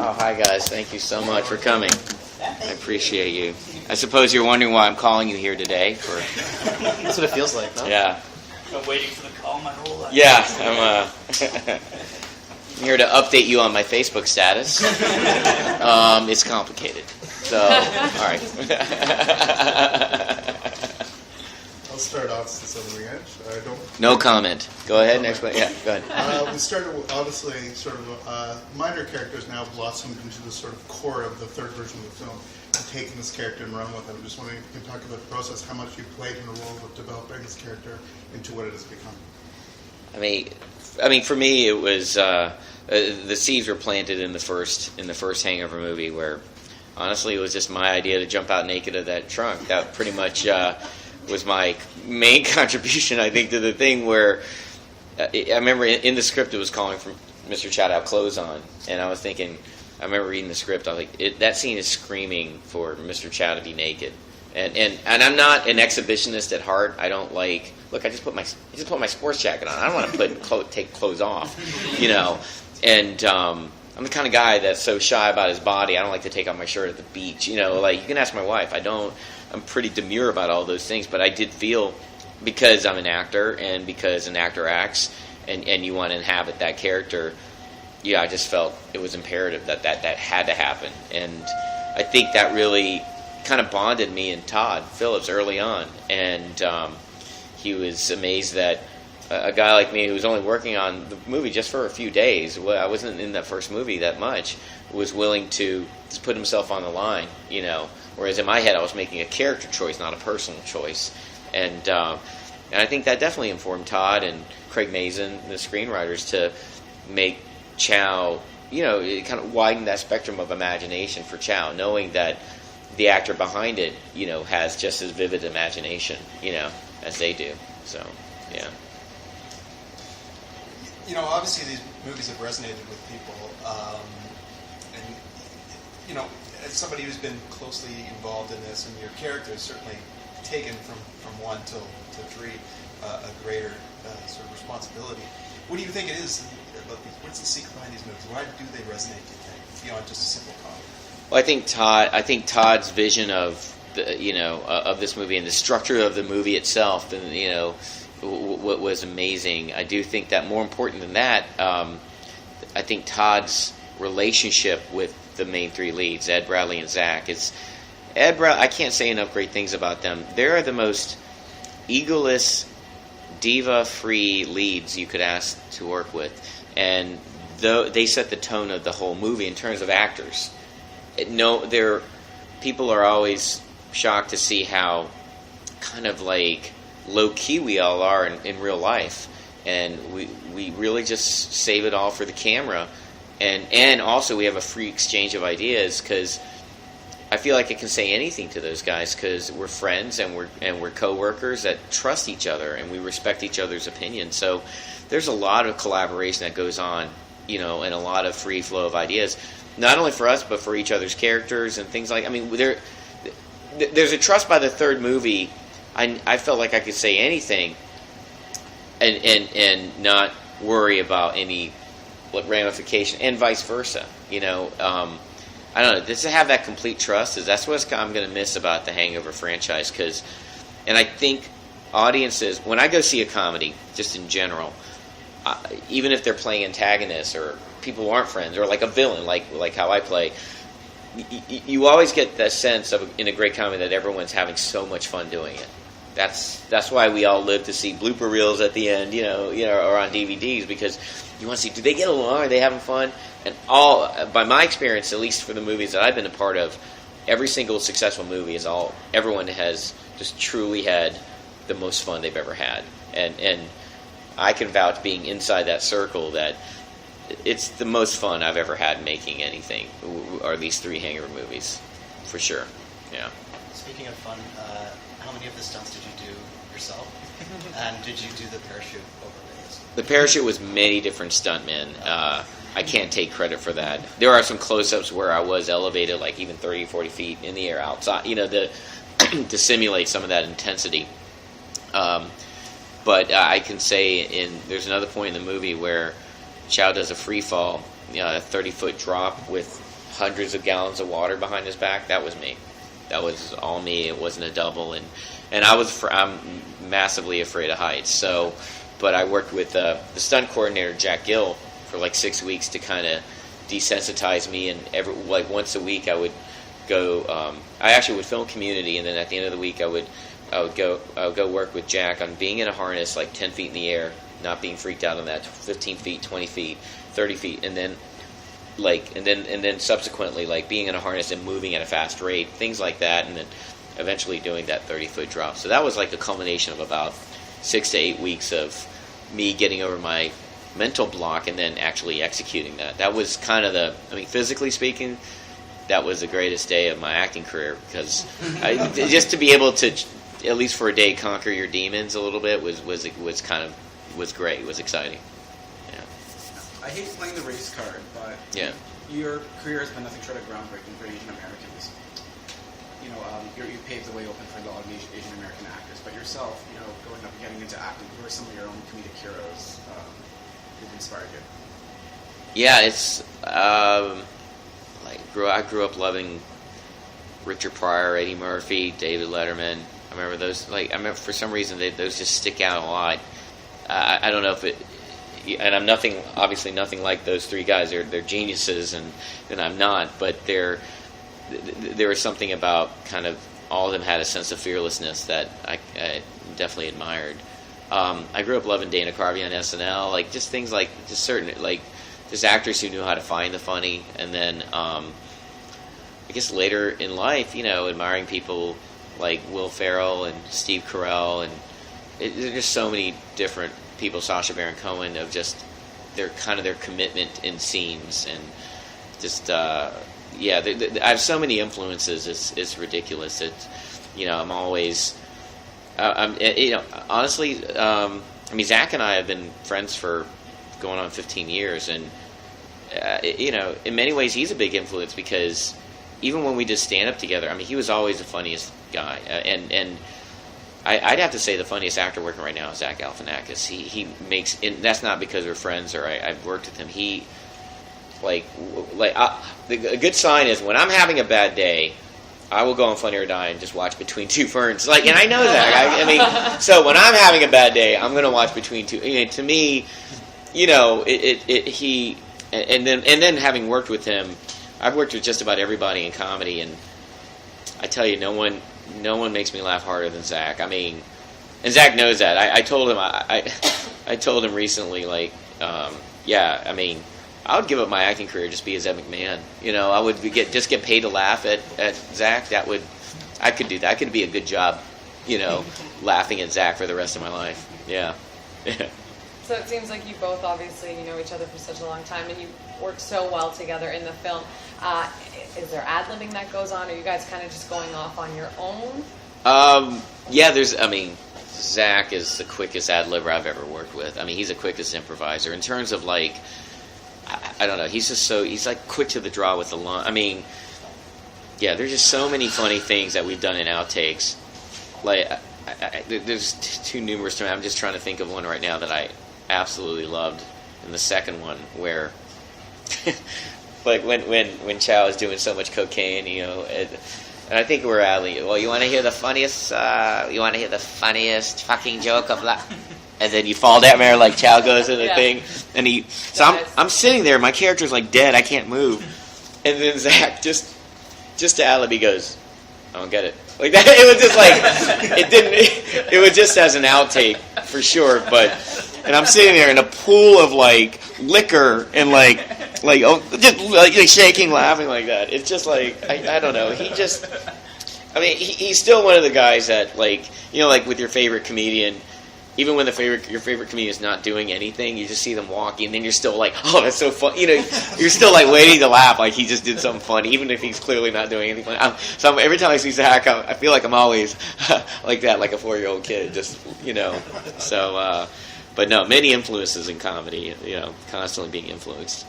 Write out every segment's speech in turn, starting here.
Oh, hi guys. Thank you so much for coming. I appreciate you. I suppose you're wondering why I'm calling you here today. That's what it feels like, no? Yeah. I've been waiting for the call my whole life. Yeah, I'm here to update you on my Facebook status. It's complicated. So, all right. I'll start off since I'm the edge. I don't. No comment. Go ahead. Next one. Yeah, go ahead. We started with, obviously, sort of minor characters now blossomed into the sort of core of the third version of the film. And taking this character and running with it. I'm just wondering if you can talk about the process, how much you played in the role of developing this character into what it has become. I mean, for me, it was the seeds were planted in the first Hangover movie, where honestly, it was just my idea to jump out naked of that trunk. That pretty much was my main contribution, I think, to the thing. Where I remember in the script, it was calling for Mr. Chow to have clothes on, and I was thinking. I remember reading the script. I was like, that scene is screaming for Mr. Chow to be naked, and I'm not an exhibitionist at heart. I don't like. Look, I just put my sports jacket on. I don't want to take clothes off, you know. And I'm the kind of guy that's so shy about his body. I don't like to take off my shirt at the beach, you know. Like you can ask my wife. I don't. I'm pretty demure about all those things. But I did feel because I'm an actor and because an actor acts, and you want to inhabit that character. Yeah, I just felt it was imperative that had to happen. And I think that really kind of bonded me and Todd, Phillips, early on. And he was amazed that a guy like me who was only working on the movie just for a few days, well, I wasn't in that first movie that much, was willing to just put himself on the line, you know. Whereas in my head I was making a character choice, not a personal choice. And I think that definitely informed Todd and Craig Mazin, the screenwriters, to make Chow, you know, it kind of widened that spectrum of imagination for Chow, knowing that the actor behind it, you know, has just as vivid imagination, you know, as they do. So, yeah. You know, obviously these movies have resonated with people, and you know, as somebody who's been closely involved in this, and your character is certainly taken from 1 to 3 a greater sort of responsibility. What do you think it is? What's the secret behind these movies? Why do they resonate, do you think, beyond just a simple comedy? Well, I think Todd's vision of of this movie and the structure of the movie itself, and you know, what was amazing. I do think that more important than that, I think Todd's relationship with the main 3 leads, Ed, Bradley, and Zach. I can't say enough great things about them. They're the most egoless, diva-free leads you could ask to work with. And they set the tone of the whole movie in terms of actors. People are always shocked to see how kind of like low-key we all are in real life. And we really just save it all for the camera. And also we have a free exchange of ideas, because I feel like I can say anything to those guys because we're friends and we're co-workers that trust each other and we respect each other's opinions. So there's a lot of collaboration that goes on, you know, and a lot of free flow of ideas, not only for us but for each other's characters and things like. I mean, there's a trust by the third movie. I felt like I could say anything and not worry about any ramification, and vice versa. You know, I don't know. Just to have that complete trust that's what I'm going to miss about the Hangover franchise. And I think audiences, when I go see a comedy, just in general, even if they're playing antagonists or people who aren't friends, or like a villain, like how I play, you always get the sense of in a great comedy that everyone's having so much fun doing it. That's why we all live to see blooper reels at the end, you know, or on DVDs, because you want to see, do they get along? Are they having fun? And by my experience, at least for the movies that I've been a part of, every single successful movie everyone has just truly had the most fun they've ever had. And I can vouch, being inside that circle, that it's the most fun I've ever had making anything, or these 3 Hangover movies, for sure. Yeah. Speaking of fun, how many of the stunts did you do yourself? And did you do the parachute overlays? The parachute was many different stuntmen. I can't take credit for that. There are some close-ups where I was elevated like even 30, 40 feet in the air outside, you know, to simulate some of that intensity. But I can say there's another point in the movie where Chow does a free fall, a 30-foot drop with hundreds of gallons of water behind his back, that was me. That was all me. It wasn't a double, and I'm massively afraid of heights. So, but I worked with the stunt coordinator Jack Gill for like 6 weeks to kind of desensitize me, and once a week I would go. I actually would film Community, and then at the end of the week I would go work with Jack on being in a harness like 10 feet in the air, not being freaked out on that, 15 feet, 20 feet, 30 feet, and then subsequently like being in a harness and moving at a fast rate, things like that, and then eventually doing that 30-foot drop. So that was like the culmination of about 6 to 8 weeks of me getting over my mental block and then actually executing that. That was kind of physically speaking, that was the greatest day of my acting career, because just to be able to, at least for a day, conquer your demons a little bit was great, was exciting. Yeah. I hate playing the race card, but Yeah. your career has been nothing short of groundbreaking for Asian Americans. You paved the way open for a lot of Asian American actors, but yourself, going up and getting into acting, who are some of your own comedic heroes who've inspired you? Yeah, it's I grew up loving Richard Pryor, Eddie Murphy, David Letterman. I remember those. For some reason those just stick out a lot. I don't know if it, and I'm obviously nothing like those three guys. They're geniuses, and I'm not. But there was something about kind of all of them had a sense of fearlessness that I definitely admired. I grew up loving Dana Carvey on SNL, just things like just certain just actors who knew how to find the funny, and then I guess later in life, admiring people like Will Ferrell and Steve Carell, and there's just so many different people, Sacha Baron Cohen, of just their commitment in scenes, and just I have so many influences. It's ridiculous. It's I'm always honestly Zach and I have been friends for going on 15 years, and in many ways he's a big influence, because even when we did stand up together, he was always the funniest guy, and I'd have to say the funniest actor working right now is Zach Galifianakis. He makes, and that's not because we're friends or I've worked with him. He a good sign is when I'm having a bad day, I will go on Funny or Die and just watch Between Two Ferns. And I know that. So when I'm having a bad day, I'm going to watch Between Two. To me, and then having worked with him, I've worked with just about everybody in comedy, and I tell you, no one makes me laugh harder than Zach. And Zach knows that. I told him I told him recently, I would give up my acting career, just be as Ed McMahon. I would get paid to laugh at Zach. I could do that. I could be a good job, laughing at Zach for the rest of my life. Yeah. So it seems like you both obviously know each other for such a long time, and you work so well together in the film. Is there ad-libbing that goes on? Are you guys kind of just going off on your own? Zach is the quickest ad-libber I've ever worked with. He's the quickest improviser. In terms of I don't know, he's quick to the draw with the line. There's just so many funny things that we've done in outtakes. There's too numerous to me. I'm just trying to think of one right now that I absolutely loved. And the second one where, when Chow is doing so much cocaine, and I think we're well, you want to hear the funniest? You want to hear the funniest fucking joke of and then you fall down there like Chow goes in the thing, and I'm sitting there, my character's dead, I can't move, and then Zach just to alibi goes, I don't get it. That. It was just it was just as an outtake for sure, and I'm sitting there in a pool of liquor and just shaking, laughing like that. It's just I don't know. He just, he's still one of the guys that with your favorite comedian. Even when your favorite comedian is not doing anything, you just see them walking, and then you're still oh, that's so fun. You're still waiting to laugh, he just did something funny, even if he's clearly not doing anything funny. So every time I see Zach, I feel like I'm always like that, like a 4-year-old kid, just So, but no, many influences in comedy, constantly being influenced.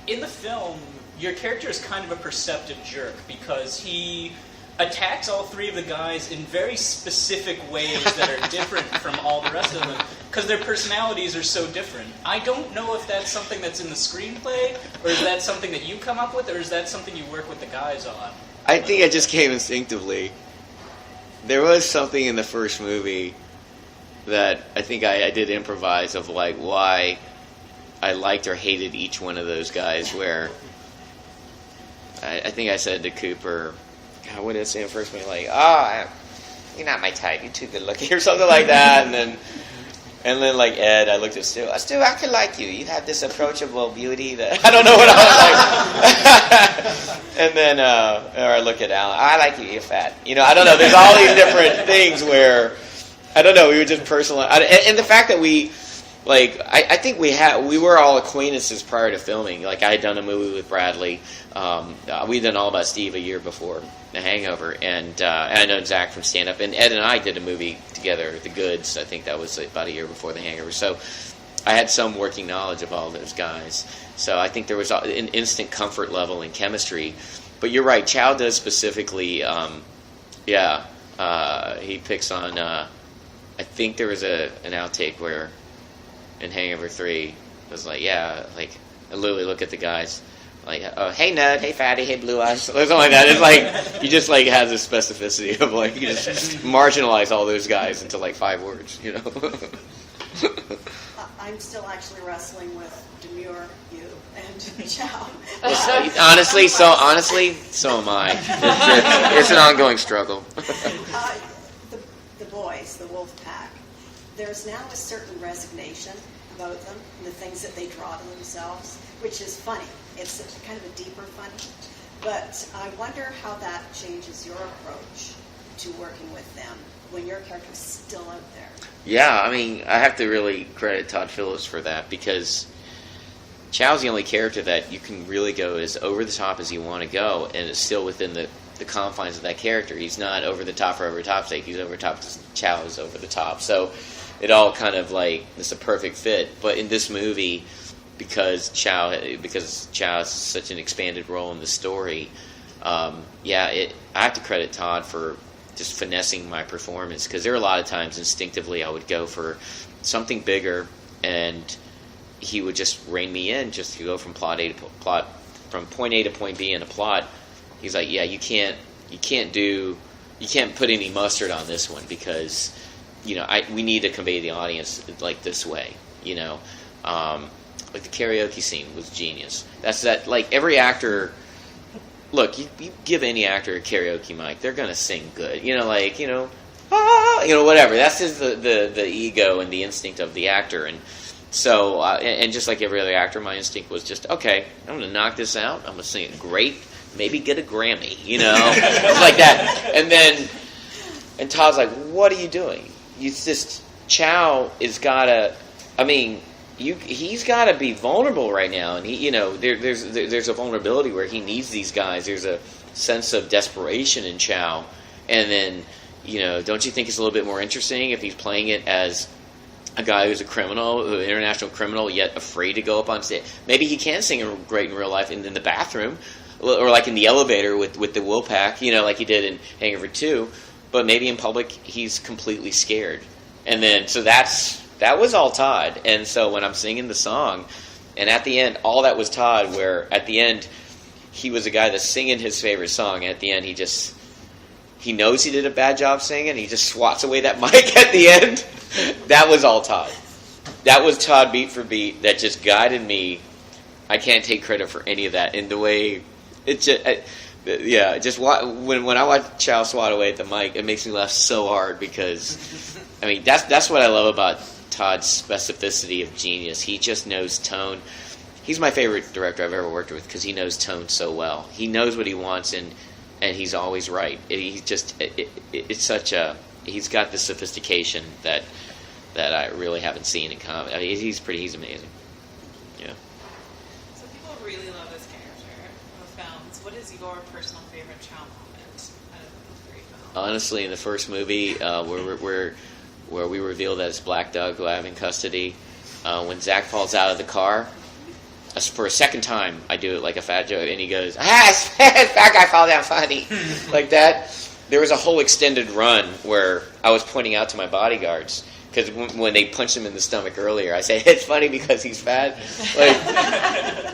In the film, your character is kind of a perceptive jerk because he attacks all three of the guys in very specific ways that are different from all the rest of them. because their personalities are so different. I don't know if that's something that's in the screenplay, or is that something that you come up with, or is that something you work with the guys on? I think it just came instinctively. There was something in the first movie that I think I did improvise of like why I liked or hated each one of those guys. Where I think I said to Cooper, God, what did I say in the first movie? Like, you're not my type. You're too good looking, or something like that. And then like Ed, I looked at Stu. Stu, I could like you. You have this approachable beauty that I don't know what I was like. And then, or I look at Alan. I like you. You're fat. I don't know. There's all these different things where I don't know. We would just personalize, and the fact that we. Like I think we were all acquaintances prior to filming. Like I had done a movie with Bradley. We'd done All About Steve a year before The Hangover, and I know Zach from stand up. And Ed and I did a movie together, The Goods. I think that was about a year before The Hangover. So I had some working knowledge of all those guys. So I think there was an instant comfort level and chemistry. But you're right. Chow does specifically. He picks on. I think there was an outtake where. In Hangover 3, it was like, I literally look at the guys, like, hey Ned, hey Fatty, hey Blue Eyes, something like that. It's like, you just like have this specificity of like, you just marginalize all those guys into like 5 words, I'm still actually wrestling with Demure, you, and Chow. Honestly, so am I. It's an ongoing struggle. The boys, the wolf pack, there's now a certain resignation about them and the things that they draw to themselves, which is funny. It's kind of a deeper funny. But I wonder how that changes your approach to working with them when your character is still out there. Yeah, I mean, I have to really credit Todd Phillips for that because Chow's the only character that you can really go as over the top as you want to go, and it's still within the confines of that character. He's not over the top for over the top's sake. He's over the top because Chow is over the top. So it all kind of like, it's a perfect fit. But in this movie, because Chow has such an expanded role in the story, I have to credit Todd for just finessing my performance, because there are a lot of times instinctively I would go for something bigger, and he would just rein me in just to go from point A to point B in a plot. He's like, yeah, you can't put any mustard on this one because we need to convey the audience like this way, like the karaoke scene was genius. That's that, like every actor. Look, you give any actor a karaoke mic, they're gonna sing good. Whatever. That's just the ego and the instinct of the actor. And so, and just like every other actor, my instinct was just, okay, I'm gonna knock this out. I'm gonna sing it great. Maybe get a Grammy. Like that. And Todd's like, what are you doing? Chow is gotta. I mean. He's got to be vulnerable right now, and there's a vulnerability where he needs these guys. There's a sense of desperation in Chow, and then don't you think it's a little bit more interesting if he's playing it as a guy who's a criminal, an international criminal, yet afraid to go up on stage? Maybe he can sing great in real life in the bathroom, or like in the elevator with the Wolfpack, like he did in Hangover 2. But maybe in public he's completely scared, and then so that was all Todd. And so when I'm singing the song, and at the end, all that was Todd, where at the end, he was a guy that's singing his favorite song, and at the end, he knows he did a bad job singing, he just swats away that mic at the end. That was all Todd. That was Todd beat for beat that just guided me. I can't take credit for any of that. In the way, it just, when I watch Chow swat away at the mic, it makes me laugh so hard because, I mean, that's what I love about Todd's specificity of genius. He just knows tone. He's my favorite director I've ever worked with because he knows tone so well. He knows what he wants, and he's always right. He's got this sophistication that I really haven't seen in comedy. I mean, he's amazing. Yeah. So people really love this character in the films. What is your personal favorite Chow moment out of the 3 films? Honestly, in the first movie, where we reveal that it's Black Doug who I have in custody, when Zach falls out of the car, for a second time, I do it like a fat joke, and he goes, fat guy fall down funny, like that. There was a whole extended run where I was pointing out to my bodyguards, because when they punched him in the stomach earlier, I say it's funny because he's fat. Like,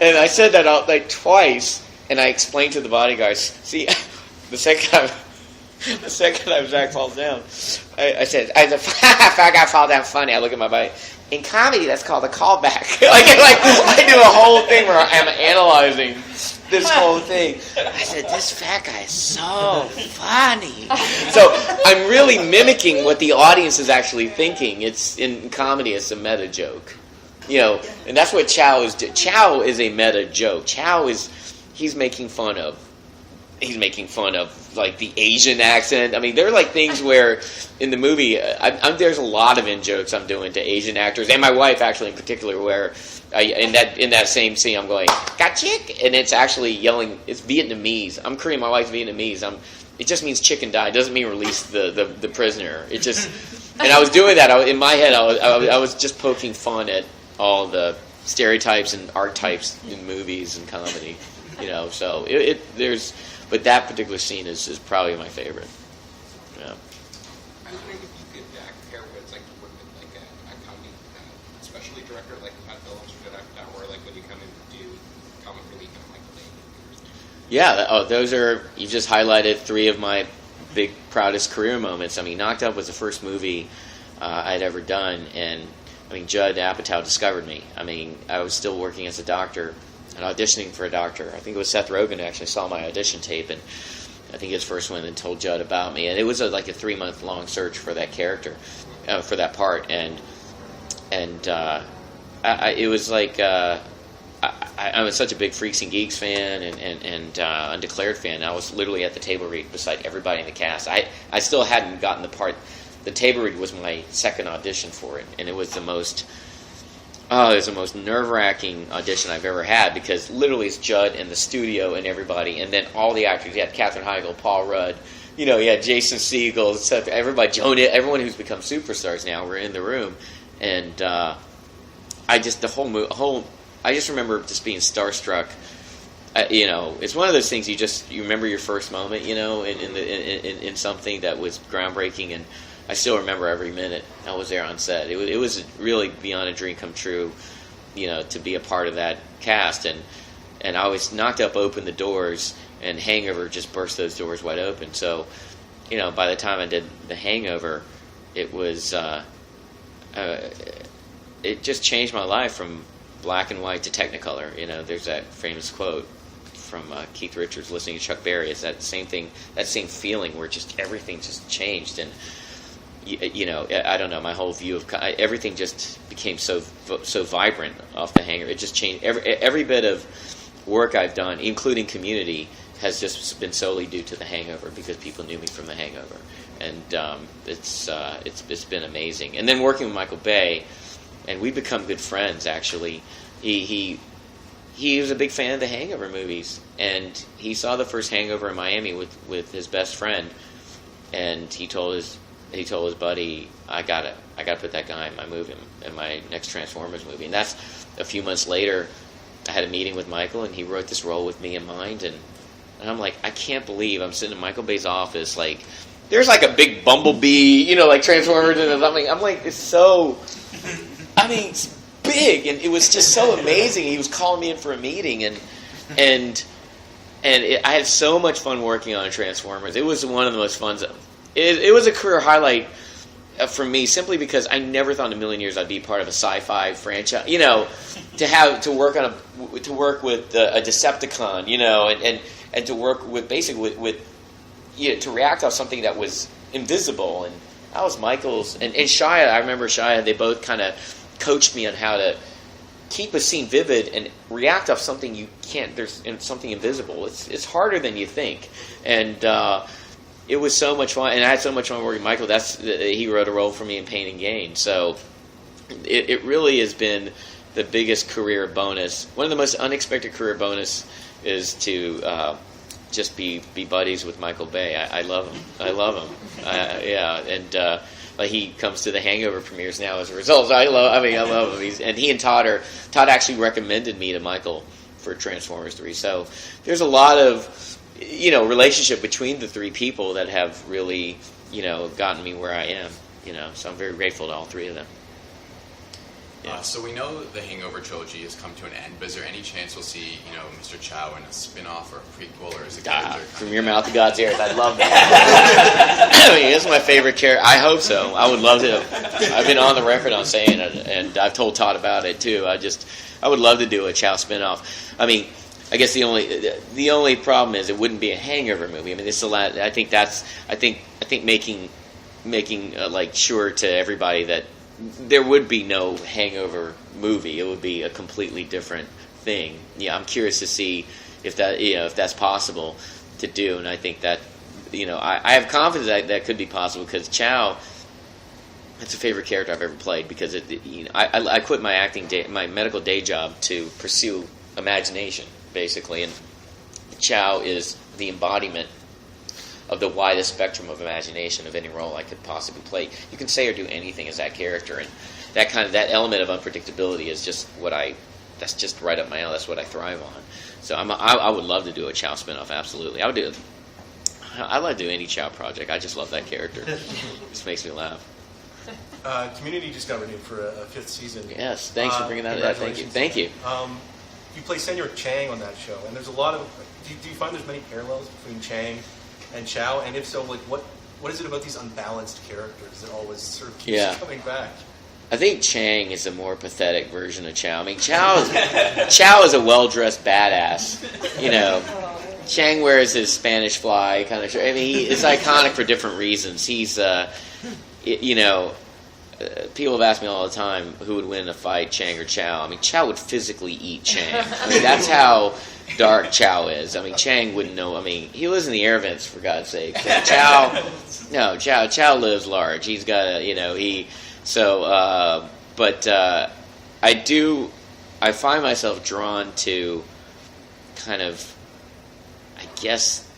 and I said that like twice, and I explained to the bodyguards. See, the second time Zach falls down, I said, if I got fall down funny, I look at my body. In comedy, that's called a callback. like I do a whole thing where I'm analyzing this whole thing. I said, this fat guy is so funny. So I'm really mimicking what the audience is actually thinking. It's in comedy, it's a meta joke. And that's what Chow is. Chow is a meta joke. He's making fun of like the Asian accent. I mean, there are like things where in the movie, there's a lot of in-jokes I'm doing to Asian actors, and my wife actually in particular, where in that same scene I'm going, got chick, and it's actually yelling, it's Vietnamese. I'm Korean, my wife's Vietnamese. It just means chicken die. It doesn't mean release the prisoner. It just, and I was doing that. In my head, I was just poking fun at all the stereotypes and archetypes in movies and comedy. So but that particular scene is probably my favorite. Yeah. I was wondering if you could compare what it's like to work with like a comedy especially director like Todd Phillips or or like when you come in to do comic relief and Michael Bay. Yeah. Those are, you've just highlighted three of my big proudest career moments. I mean, Knocked Up was the first movie I'd ever done, and I mean, Judd Apatow discovered me. I mean, I was still working as a doctor and auditioning for a doctor. I think it was Seth Rogen who actually saw my audition tape, and I think his first one, and told Judd about me. And it was like a 3-month long search for that character, for that part. And it was like I was such a big Freaks and Geeks fan and Undeclared fan. I was literally at the table read beside everybody in the cast. I still hadn't gotten the part. The table read was my second audition for it, and it was the most nerve-wracking audition I've ever had, because literally it's Judd and the studio and everybody, and then all the actors. You had Katherine Heigl, Paul Rudd, you had Jason Segel, etc. Everybody, everyone who's become superstars now were in the room, and I just remember just being starstruck. It's one of those things you remember your first moment, in something that was groundbreaking, and I still remember every minute I was there on set. It was really beyond a dream come true, to be a part of that cast. And I was Knocked Up opened the doors, and Hangover just burst those doors wide open. So, by the time I did The Hangover, it was it just changed my life from black and white to Technicolor. There's that famous quote from Keith Richards listening to Chuck Berry. It's that same thing, that same feeling where just everything just changed. And I don't know, my whole view of everything just became so vibrant off The Hangover. It just changed. Every bit of work I've done, including Community, has just been solely due to The Hangover, because people knew me from The Hangover, and it's been amazing. And then working with Michael Bay, and we've become good friends. Actually, he was a big fan of the Hangover movies, and he saw the first Hangover in Miami with his best friend, and he told his buddy, I gotta put that guy in my movie, in my next Transformers movie. And that's a few months later. I had a meeting with Michael, and he wrote this role with me in mind. And I'm like, I can't believe I'm sitting in Michael Bay's office. Like, there's like a big bumblebee, like Transformers and something. I'm like, it's so, it's big, and it was just so amazing. He was calling me in for a meeting, and I had so much fun working on Transformers. It was one of the most fun. It was a career highlight for me, simply because I never thought in a million years I'd be part of a sci-fi franchise. To work with a Decepticon, and to work with basically with to react off something that was invisible. And that was Michael's and Shia. I remember Shia. They both kind of coached me on how to keep a scene vivid and react off something you can't. There's something invisible. It's harder than you think, and it was so much fun. And I had so much fun working with Michael. He wrote a role for me in Pain and Gain. So it really has been the biggest career bonus. One of the most unexpected career bonus is to just be buddies with Michael Bay. I love him. And he comes to the Hangover premieres now as a result. So I love him. He and Todd actually recommended me to Michael for Transformers 3. So there's a lot of relationship between the three people that have really gotten me where I am. So I'm very grateful to all three of them. Yeah. So we know the Hangover trilogy has come to an end, but is there any chance we'll see, Mr. Chow in a spin-off or a prequel, or is it From your mouth to God's ears. I'd love that. I mean, it's my favorite character. I hope so. I would love to. I've been on the record on saying it, and I've told Todd about it too. I would love to do a Chow spin-off. I mean, I guess the only problem is it wouldn't be a Hangover movie. I mean, this is a lot. I think making like sure to everybody that there would be no Hangover movie. It would be a completely different thing. Yeah, I'm curious to see if that's possible to do, and I think that I have confidence that could be possible because Chow, that's a favorite character I've ever played because I quit my medical day job to pursue imagination basically, and Chow is the embodiment of the widest spectrum of imagination of any role I could possibly play. You can say or do anything as that character, and that element of unpredictability is just that's just right up my alley. That's what I thrive on. So I would love to do a Chow spinoff. Absolutely, I'd like to do any Chow project. I just love that character. It just makes me laugh. Community just got renewed for a 5th season. Yes, thanks for bringing that up. Thank you. You play Senor Chang on that show, and there's a lot of. Do you find there's many parallels between Chang and Chow? And if so, like what is it about these unbalanced characters that always sort of keeps coming back? I think Chang is a more pathetic version of Chow. I mean, Chow is a well-dressed badass. Chang wears his Spanish fly kind of shirt. I mean, it's iconic for different reasons. He's, people have asked me all the time who would win in a fight, Chang or Chow. I mean, Chow would physically eat Chang. I mean, that's how dark Chow is. I mean, Chang wouldn't know. I mean, he lives in the air vents, for God's sake. Chow lives large. He's got I find myself drawn to kind of, I guess,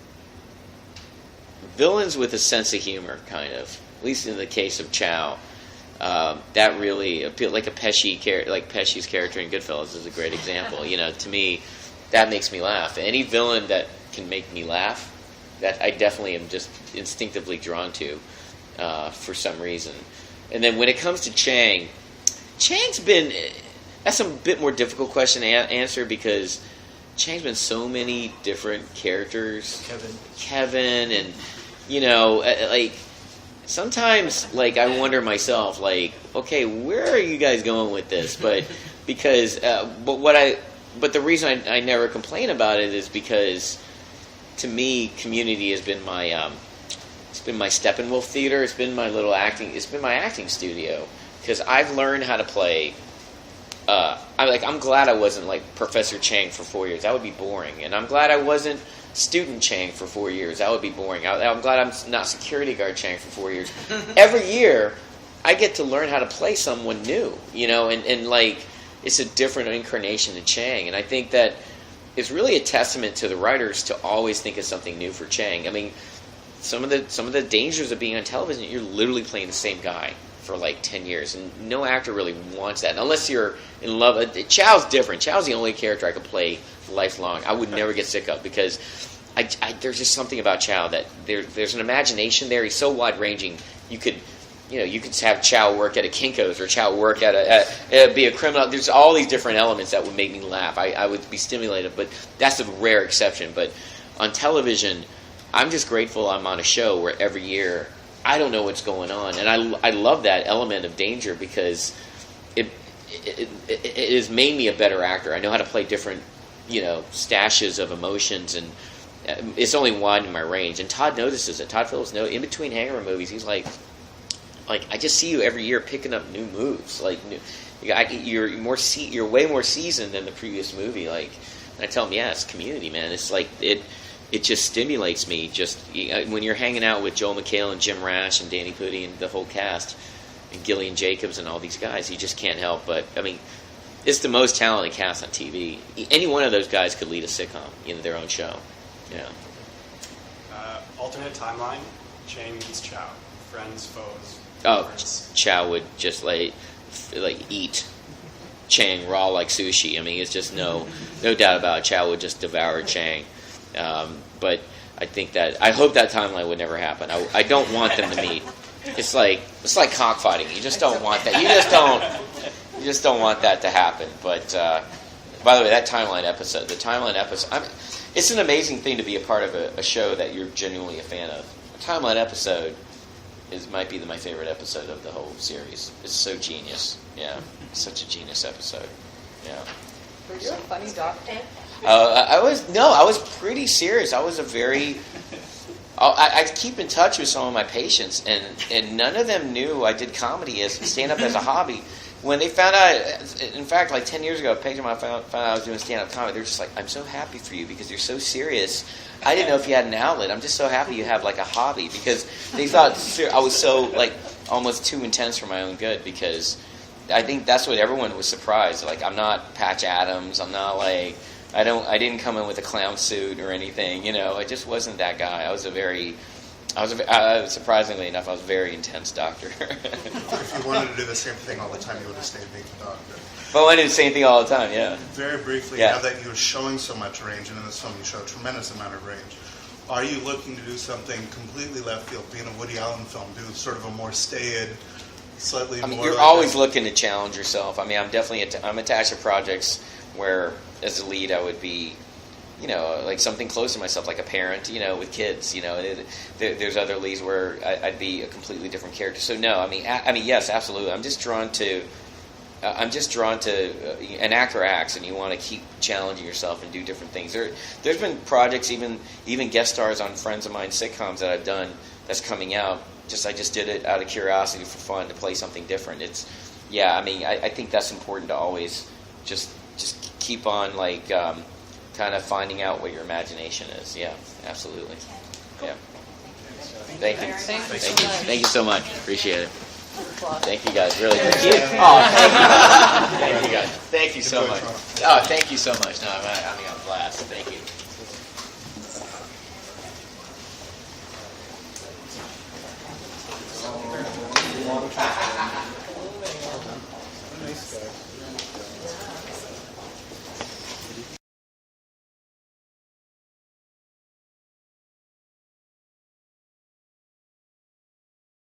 villains with a sense of humor, kind of. At least in the case of Chow. That really appealed, like Pesci's character in Goodfellas is a great example. To me, that makes me laugh. Any villain that can make me laugh, that I definitely am just instinctively drawn to for some reason. And then when it comes to Chang's that's a bit more difficult question to answer because Chang's been so many different characters. Kevin, and sometimes I wonder myself, okay, where are you guys going with this? But because but the reason I never complain about it is because to me, Community has been my it's been my Steppenwolf theater. It's been my acting studio because I've learned how to play. I'm glad I wasn't like Professor Chang for 4 years. That would be boring. And I'm glad I wasn't Student Chang for 4 years. That would be boring. I'm glad I'm not Security Guard Chang for 4 years. Every year, I get to learn how to play someone new. And it's a different incarnation of Chang. And I think that it's really a testament to the writers to always think of something new for Chang. I mean, some of the dangers of being on television, you're literally playing the same guy for 10 years, and no actor really wants that unless you're in love. Chow's different. Chow's the only character I could play lifelong. I would never get sick of because there's just something about Chow that there's an imagination there. He's so wide ranging. You could have Chow work at a Kinko's or Chow work be a criminal. There's all these different elements that would make me laugh. I would be stimulated, but that's a rare exception. But on television, I'm just grateful I'm on a show where every year I don't know what's going on, and I love that element of danger because it has made me a better actor. I know how to play different, stashes of emotions, and it's only widened my range. And Todd notices it. Todd Phillips knows. In between Hangover movies, he's like I just see you every year picking up new moves. You're way more seasoned than the previous movie. And I tell him, yeah, it's Community, man. It's it just stimulates me. Just when you're hanging out with Joel McHale and Jim Rash and Danny Pudi and the whole cast and Gillian Jacobs and all these guys, you just can't help but. I mean, it's the most talented cast on TV. Any one of those guys could lead a sitcom, their own show. Alternate timeline: Chang meets Chow. Friends, foes. Lovers. Chow would just eat Chang raw like sushi. I mean, it's just no doubt about it. Chow would just devour Chang. But I think I hope that timeline would never happen. I don't want them to meet. it's like cockfighting. You just don't want that. You just don't want that to happen. But by the way, that timeline episode, it's an amazing thing to be a part of a show that you're genuinely a fan of. A timeline episode might be my favorite episode of the whole series. It's so genius. Yeah, such a genius episode. Yeah. Were you a funny doctor? I was pretty serious. I was I keep in touch with some of my patients, and none of them knew I did comedy as stand-up as a hobby. When they found out, in fact, like 10 years ago, Paige and I found out I was doing stand-up comedy, they were just like, I'm so happy for you because you're so serious. I didn't know if you had an outlet. I'm just so happy you have like a hobby, because they thought I was so like almost too intense for my own good, because I think that's what everyone was surprised. Like, I'm not Patch Adams. I'm not like, I didn't come in with a clown suit or anything. I just wasn't that guy. Surprisingly enough, I was a very intense doctor. If you wanted to do the same thing all the time, you would have stayed being a doctor. But I wanted to do the same thing all the time, yeah. Very briefly, Yeah. now that you're showing so much range, and in this film you show a tremendous amount of range, are you looking to do something completely left field, being a Woody Allen film, do sort of a more staid, slightly more... You're always looking to challenge yourself. I'm definitely I'm attached to projects where, as a lead, I would be, like something close to myself, like a parent, with kids. There's other leads where I'd be a completely different character. So no, yes, absolutely. I'm just drawn to an actor acts, and you want to keep challenging yourself and do different things. There's been projects, even guest stars on friends of mine sitcoms that I've done that's coming out. I just did it out of curiosity for fun to play something different. I think that's important to always just keep on like kind of finding out what your imagination is. Yeah, absolutely. Yeah. Thank you. Thank you so much. Appreciate it. Thank you guys. Really. Thank you. Oh, thank you. Thank you guys. Thank you so much. Oh, thank you so much. No, I'm having a blast. Thank you.